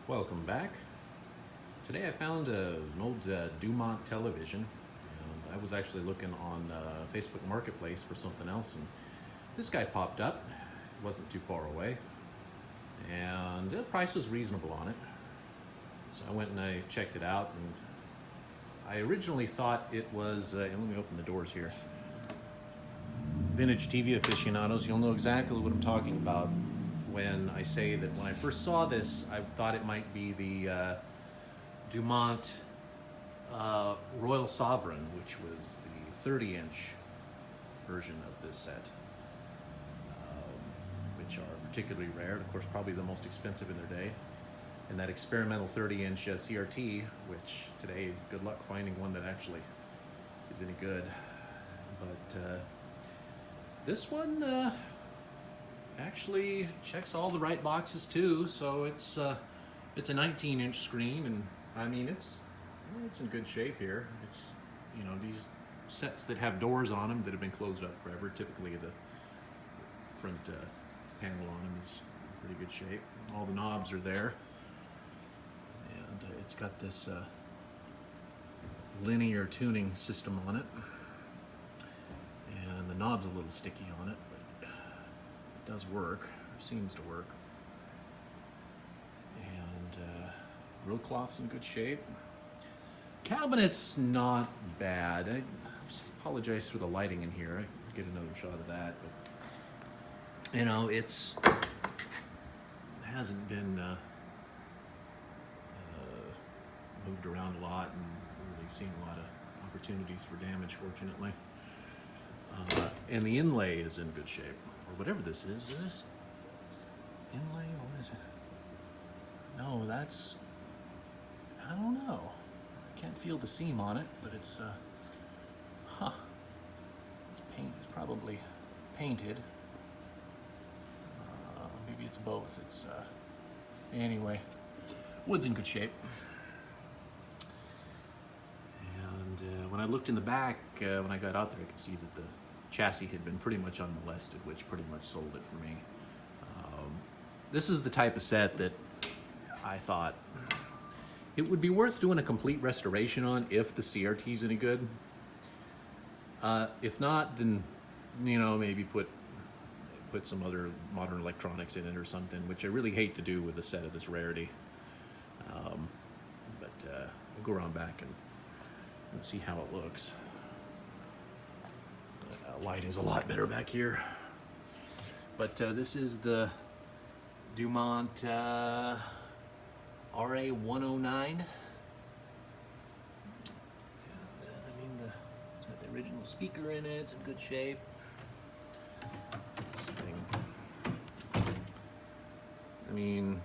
Welcome back. Today I found an old Dumont television. And I was actually looking on Facebook Marketplace for something else, and this guy popped up. It wasn't too far away, and the price was reasonable on it. So I went and I checked it out, and I originally thought it was, let me open the doors here. Vintage TV aficionados, you'll know exactly what I'm talking about when I say that when I first saw this, I thought it might be the Dumont Royal Sovereign, which was the 30-inch version of this set, which are particularly rare, and of course probably the most expensive in their day. And that experimental 30-inch CRT, which today, good luck finding one that actually is any good. But this one actually checks all the right boxes too. So it's a 19-inch screen, and I mean it's in good shape here. It's, you know, these sets that have doors on them that have been closed up forever, typically the front panel on them is in pretty good shape. All the knobs are there, and it's got this linear tuning system on it, and the knob's a little sticky on it, but it does work, or seems to work. And grill cloth's in good shape. Cabinet's not bad. I apologize for the lighting in here. I could get another shot of that, but you know, it hasn't been moved around a lot, and we've seen a lot of opportunities for damage, fortunately. And the inlay is in good shape, or whatever this is. Is this inlay, or what is it? No, that's, I don't know. I can't feel the seam on it, but it's, it's probably painted. Maybe it's both. It's, anyway, wood's in good shape. And when I looked in the back, when I got out there, I could see that the chassis had been pretty much unmolested, which pretty much sold it for me. This is the type of set that I thought it would be worth doing a complete restoration on if the CRT's any good. If not, then, you know, maybe put some other modern electronics in it or something, which I really hate to do with a set of this rarity. But we'll go around back and see how it looks. Light is a lot better back here. But this is the Dumont RA109. And, I mean, it's got the original speaker in it. It's in good shape. This thing, I mean,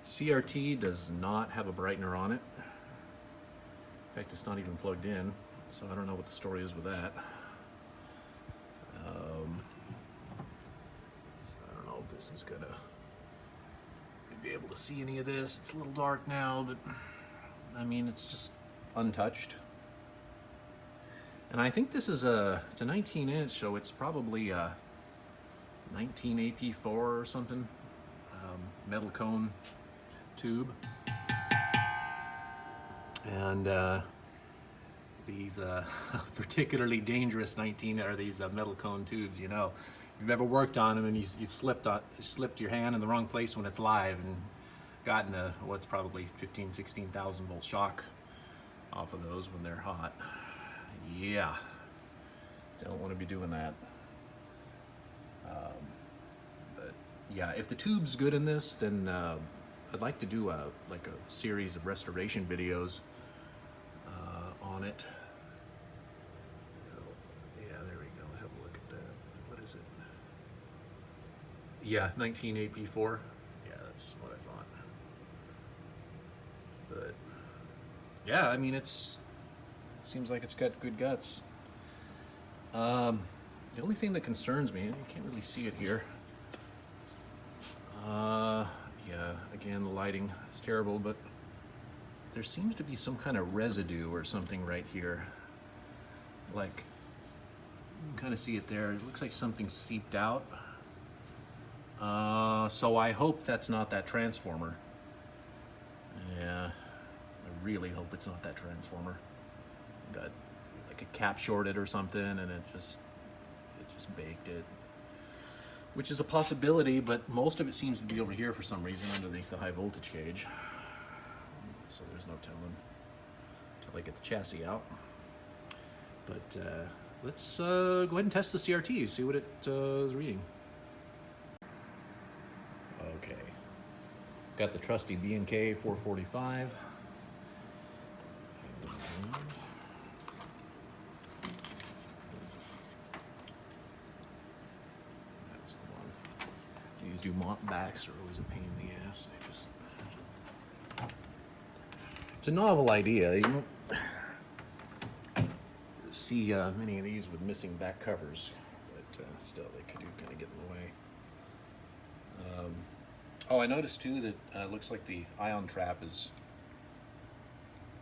CRT does not have a brightener on it. In fact, it's not even plugged in, so I don't know what the story is with that. So I don't know if this is gonna be able to see any of this. It's a little dark now, but I mean, it's just untouched. And I think this is it's a 19-inch, so it's probably a 19 AP4 or something, metal cone tube. And these particularly dangerous these metal cone tubes, you know. If you've ever worked on them and you've slipped your hand in the wrong place when it's live and gotten a what's probably 16,000 volt shock off of those when they're hot. Yeah, don't want to be doing that. But yeah, if the tube's good in this, then I'd like to do like a series of restoration videos on it. Yeah, there we go. Have a look at that. What is it? Yeah, 19 AP4. Yeah, that's what I thought. But yeah, I mean, seems like it's got good guts. The only thing that concerns me, you can't really see it here. Yeah, again, the lighting is terrible, but there seems to be some kind of residue or something right here. Like, you can kind of see it there. It looks like something seeped out. So I hope that's not that transformer. Yeah, I really hope it's not that transformer. Got like a cap shorted or something, and it just baked it. Which is a possibility, but most of it seems to be over here for some reason underneath the high voltage cage. So there's no telling until I get the chassis out. But let's go ahead and test the CRT, see what it is reading. Okay, got the trusty B&K 445. That's the one. These Dumont backs are always a pain in the ass. They just... It's a novel idea. You don't see many of these with missing back covers, but still they could kind of get in the way. Oh, I noticed too that it looks like the ion trap is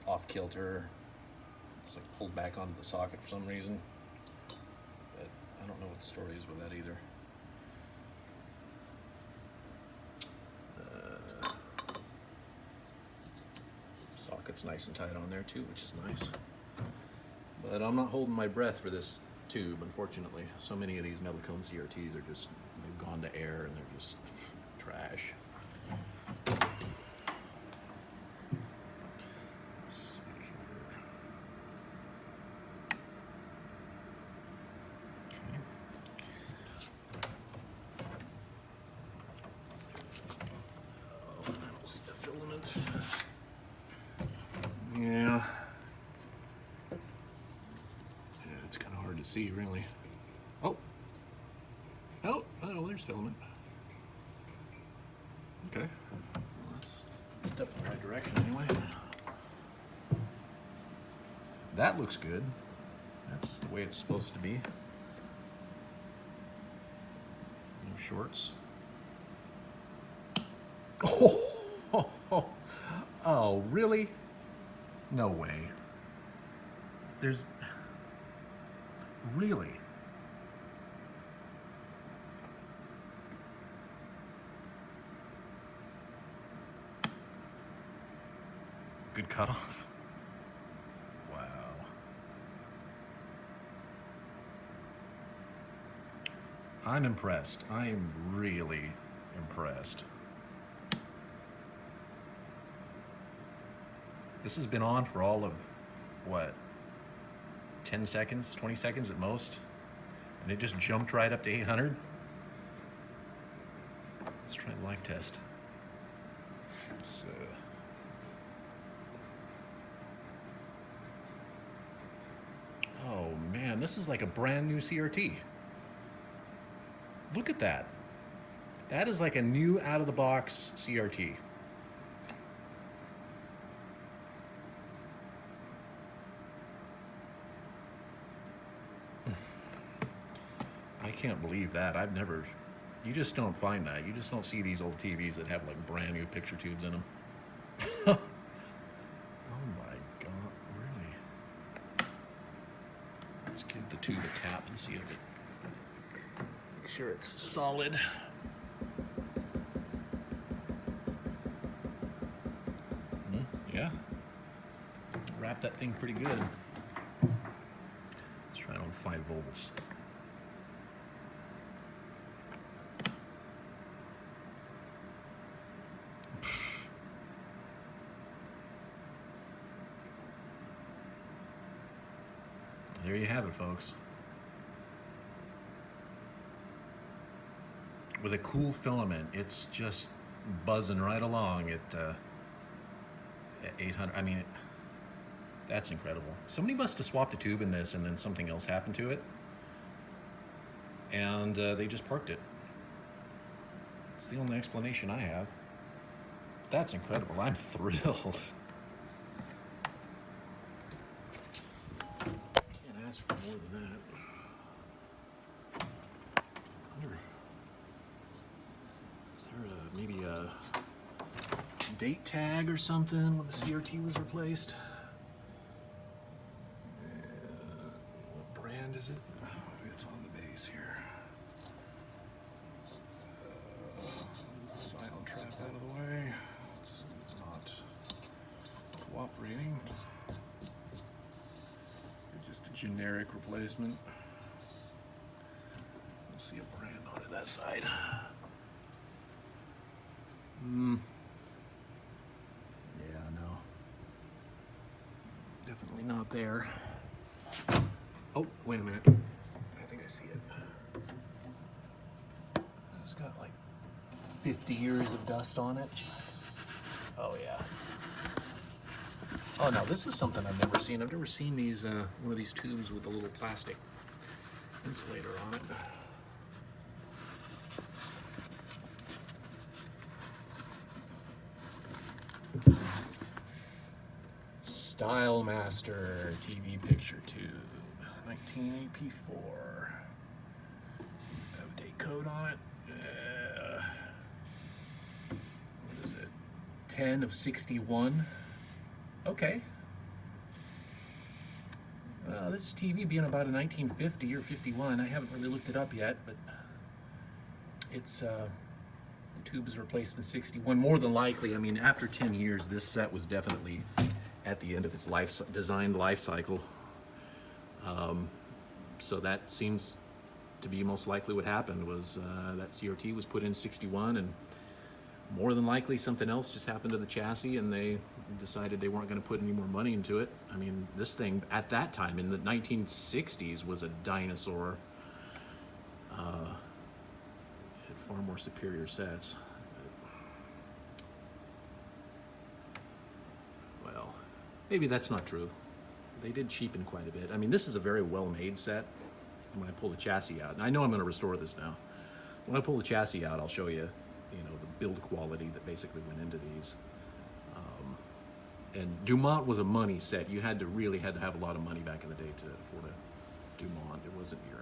off kilter. It's like pulled back onto the socket for some reason. But I don't know what the story is with that either. Socket's nice and tight on there too, which is nice. But I'm not holding my breath for this tube, unfortunately. So many of these metal cone CRTs are just, they've gone to air and they're just trash. Let's see here. Okay. Oh, that's the filament. Yeah. It's kind of hard to see, really. Oh. Oh, there's filament. Okay. Well, that's a step in the right direction anyway. That looks good. That's the way it's supposed to be. No shorts. Oh, really? No way. There's... Really? Good cutoff. Wow. I'm impressed. I am really impressed. This has been on for all of, what, 10 seconds, 20 seconds at most, and it just jumped right up to 800. Let's try the live test. So, oh man, this is like a brand new CRT. Look at that. That is like a new out-of-the-box CRT. I can't believe that. I've never, you just don't find that. You just don't see these old TVs that have like brand new picture tubes in them. Oh my God, really? Let's give the tube a tap and see if it, make sure it's solid. Yeah, wrap that thing pretty good. Let's try it on 5 volts. There you have it, folks. With a cool filament, it's just buzzing right along at 800. I mean, that's incredible. Somebody must have swapped a tube in this and then something else happened to it. And they just parked it. It's the only explanation I have. That's incredible. I'm thrilled. Can't ask for more than that. Is there maybe a date tag or something when the CRT was replaced? What brand is it? It's on the base here. This ion trap out of the way. It's not generic replacement. We'll see a brand on it that side. Yeah, no. Definitely not there. Oh, wait a minute. I think I see it. It's got like 50 years of dust on it. Oh yeah. Oh no, this is something I've never seen. I've never seen these one of these tubes with a little plastic insulator on it. Style Master TV picture tube, 1984. Have a date code on it. What is it? 10 of 61. Okay. Well, this TV being about a 1950 or 51, I haven't really looked it up yet, but it's the tube is replaced in 61. More than likely, I mean, after 10 years, this set was definitely at the end of its designed life cycle. So that seems to be most likely what happened was that CRT was put in 61, and more than likely something else just happened to the chassis and they decided they weren't going to put any more money into it. I mean, this thing at that time in the 1960s was a dinosaur. It had far more superior sets. Well, maybe that's not true. They did cheapen quite a bit. I mean, this is a very well-made set. And when I pull the chassis out, and I know I'm going to restore this now. When I pull the chassis out, I'll show you, you know, the build quality that basically went into these. And Dumont was a money set. You really had to have a lot of money back in the day to afford a Dumont. It wasn't your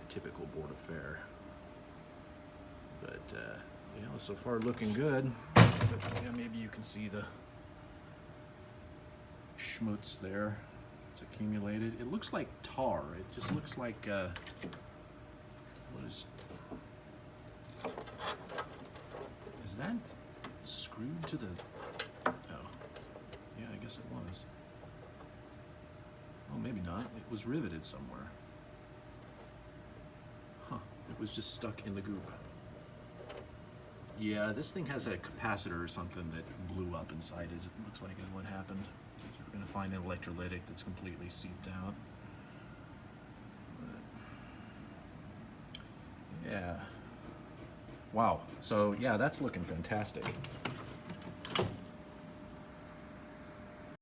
typical board of fare. But you know, so far looking good. But yeah, maybe you can see the schmutz there. It's accumulated. It looks like tar. It just looks like what is that screwed to the... Oh, yeah, I guess it was. Oh, maybe not. It was riveted somewhere. Huh, it was just stuck in the goop. Yeah, this thing has a capacitor or something that blew up inside it. It looks like is what happened. You're gonna find an electrolytic that's completely seeped out. But, yeah. Wow, so yeah, that's looking fantastic.